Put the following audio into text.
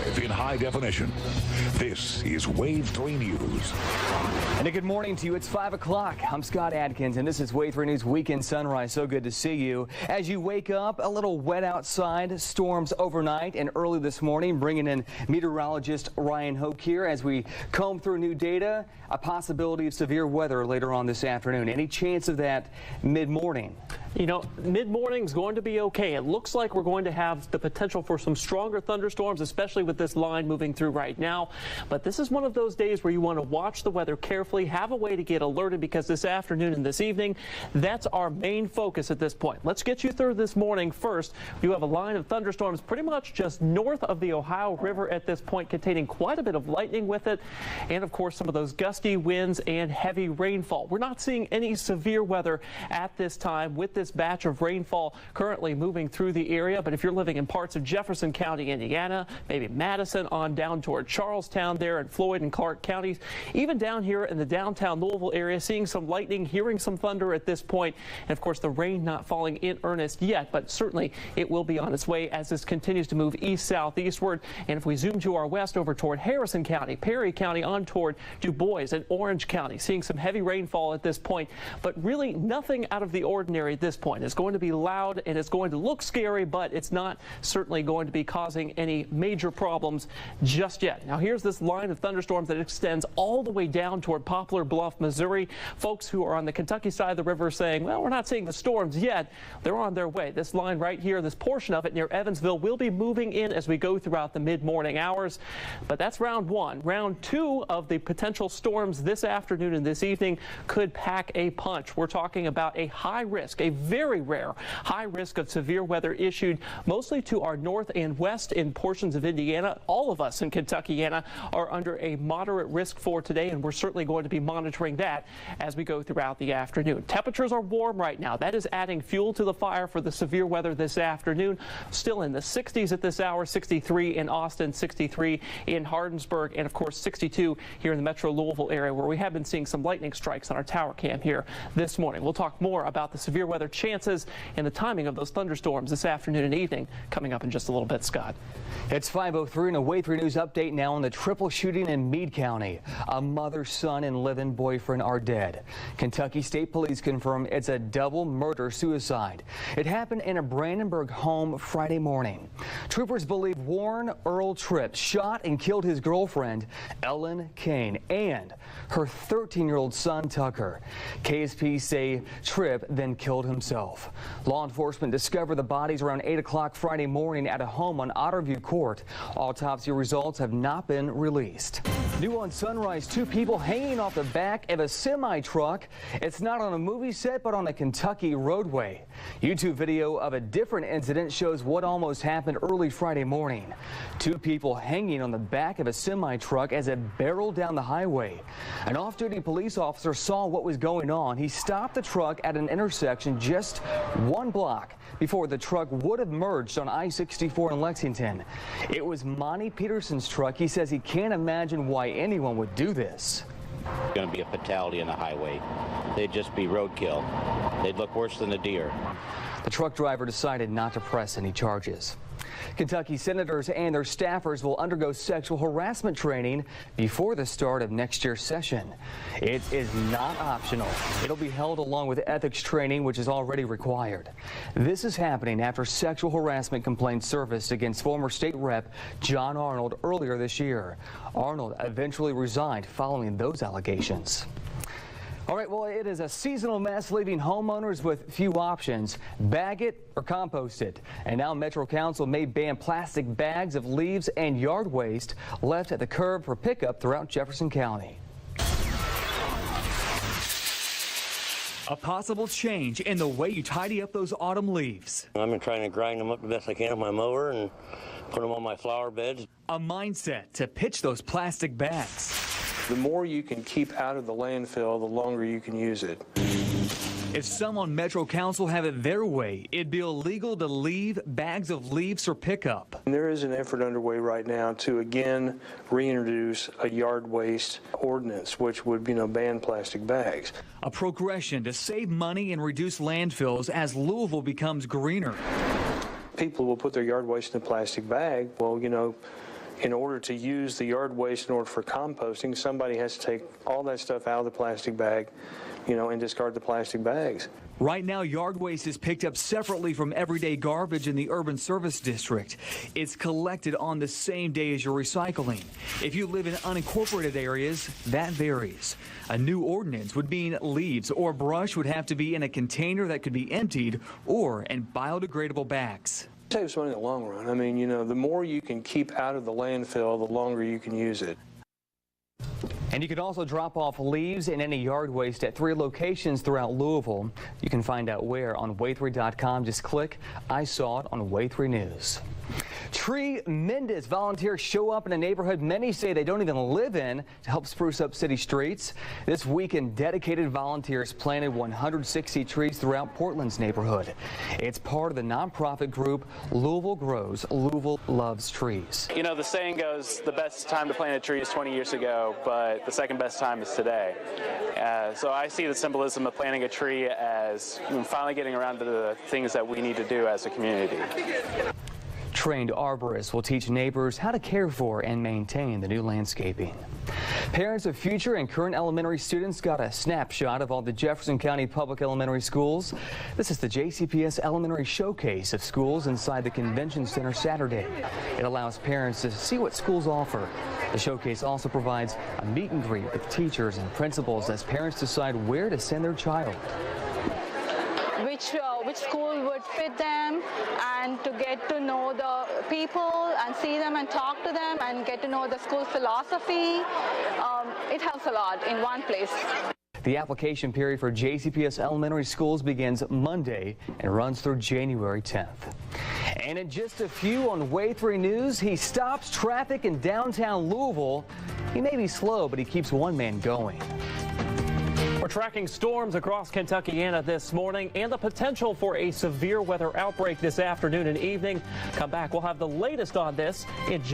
live in high definition. This is Wave 3 News. And a good morning to you. It's 5 o'clock. I'm Scott Adkins, and this is Wave 3 News Weekend Sunrise. So good to see you. As you wake up, a little wet outside. Storms overnight and early this morning, bringing in meteorologist Ryan Hoke here as we comb through new data. A possibility of severe weather later on this afternoon. Any chance of that mid-morning? You know, mid-morning is going to be okay. It looks like we're going to have the potential for some stronger thunderstorms, especially with this line moving through right now. But this is one of those days where you want to watch the weather carefully, have a way to get alerted, because this afternoon and this evening, that's our main focus at this point. Let's get you through this morning first. You have a line of thunderstorms pretty much just north of the Ohio River at this point, containing quite a bit of lightning with it, and of course some of those gusty winds and heavy rainfall. We're not seeing any severe weather at this time with this batch of rainfall currently moving through the area. But if you're living in parts of Jefferson County, Indiana, maybe Madison on down toward Charlestown there and Floyd and Clark counties, even down here in the downtown Louisville area, seeing some lightning, hearing some thunder at this point. And of course the rain not falling in earnest yet, but certainly it will be on its way as this continues to move east-southeastward. And if we zoom to our west over toward Harrison County, Perry County on toward Du Bois and Orange County, seeing some heavy rainfall at this point, but really nothing out of the ordinary at this point. It's going to be loud and it's going to look scary, but it's not certainly going to be causing any major problems just yet. Now here's this line of thunderstorms that extends all the way down toward Poplar Bluff, Missouri. Folks who are on the Kentucky side of the river saying, well, we're not seeing the storms yet. They're on their way. This line right here, this portion of it near Evansville, will be moving in as we go throughout the mid-morning hours. But that's round one. Round two of the potential storms this afternoon and this evening could pack a punch. We're talking about a high risk, a very rare high risk of severe weather issued mostly to our north and west in portions of Indiana. All of us in Kentuckiana are under a moderate risk for today, and we're certainly going to be monitoring that as we go throughout the afternoon. Temperatures are warm right now. That is adding fuel to the fire for the severe weather this afternoon. Still in the 60s at this hour, 63 in Austin, 63 in Hardinsburg, and of course 62 here in the metro Louisville area, where we have been seeing some lightning strikes on our tower cam here this morning. We'll talk more about the severe weather chances and the timing of those thunderstorms this afternoon and evening coming up in just a little bit, Scott. It's 5:03 and a Wave 3 News update now on the triple shooting in Meade County. A mother, son, and live-in boyfriend are dead. Kentucky State Police confirm it's a double murder-suicide. It happened in a Brandenburg home Friday morning. Troopers believe Warren Earl Tripp shot and killed his girlfriend, Ellen Kane, and her 13-year-old son, Tucker. KSP say Tripp then killed himself. Law enforcement discovered the bodies around 8 o'clock Friday morning at a home on Otterview Court. Autopsy results have not been released. New on Sunrise, two people hanging off the back of a semi-truck. It's not on a movie set, but on a Kentucky roadway. YouTube video of a different incident shows what almost happened early Friday morning. Two people hanging on the back of a semi-truck as it barreled down the highway. An off-duty police officer saw what was going on. He stopped the truck at an intersection just 1 block before the truck would have merged on I-64 in Lexington. It was Monty Peterson's truck. He says he can't imagine why anyone would do this. It's going to be a fatality on the highway. They'd just be roadkill. They'd look worse than a deer. The truck driver decided not to press any charges. Kentucky senators and their staffers will undergo sexual harassment training before the start of next year's session. It is not optional. It'll be held along with ethics training, which is already required. This is happening after sexual harassment complaints surfaced against former state rep John Arnold earlier this year. Arnold eventually resigned following those allegations. All right, well, it is a seasonal mess, leaving homeowners with few options: bag it or compost it. And now Metro Council may ban plastic bags of leaves and yard waste left at the curb for pickup throughout Jefferson County. A possible change in the way you tidy up those autumn leaves. I've been trying to grind them up the best I can with my mower and put them on my flower beds. A mindset to pitch those plastic bags. The more you can keep out of the landfill, the longer you can use it. If some on Metro Council have it their way, it'd be illegal to leave bags of leaves for pickup. And there is an effort underway right now to again reintroduce a yard waste ordinance, which would, ban plastic bags. A progression to save money and reduce landfills as Louisville becomes greener. People will put their yard waste in a plastic bag. Well, in order to use the yard waste in order for composting, somebody has to take all that stuff out of the plastic bag, and discard the plastic bags. Right now, yard waste is picked up separately from everyday garbage in the urban service district. It's collected on the same day as your recycling. If you live in unincorporated areas, that varies. A new ordinance would mean leaves or brush would have to be in a container that could be emptied or in biodegradable bags. It saves money in the long run. I mean, the more you can keep out of the landfill, the longer you can use it. And you can also drop off leaves and any yard waste at 3 locations throughout Louisville. You can find out where on Way3.com. Just click I Saw It on Way3 News. Tree Mendez volunteers show up in a neighborhood many say they don't even live in to help spruce up city streets. This weekend, dedicated volunteers planted 160 trees throughout Portland's neighborhood. It's part of the nonprofit group Louisville Grows, Louisville Loves Trees. The saying goes, the best time to plant a tree is 20 years ago, but the second best time is today. So I see the symbolism of planting a tree as finally getting around to the things that we need to do as a community. Trained arborists will teach neighbors how to care for and maintain the new landscaping. Parents of future and current elementary students got a snapshot of all the Jefferson County public elementary schools. This is the JCPS Elementary Showcase of schools inside the Convention Center Saturday. It allows parents to see what schools offer. The showcase also provides a meet and greet with teachers and principals as parents decide where to send their child. Which school would fit them, and to get to know the people and see them and talk to them and get to know the school philosophy. It helps a lot in one place. The application period for JCPS elementary schools begins Monday and runs through January 10th. And in just a few on Way3 News, he stops traffic in downtown Louisville. He may be slow, but he keeps one man going. We're tracking storms across Kentuckiana this morning and the potential for a severe weather outbreak this afternoon and evening. Come back, we'll have the latest on this in just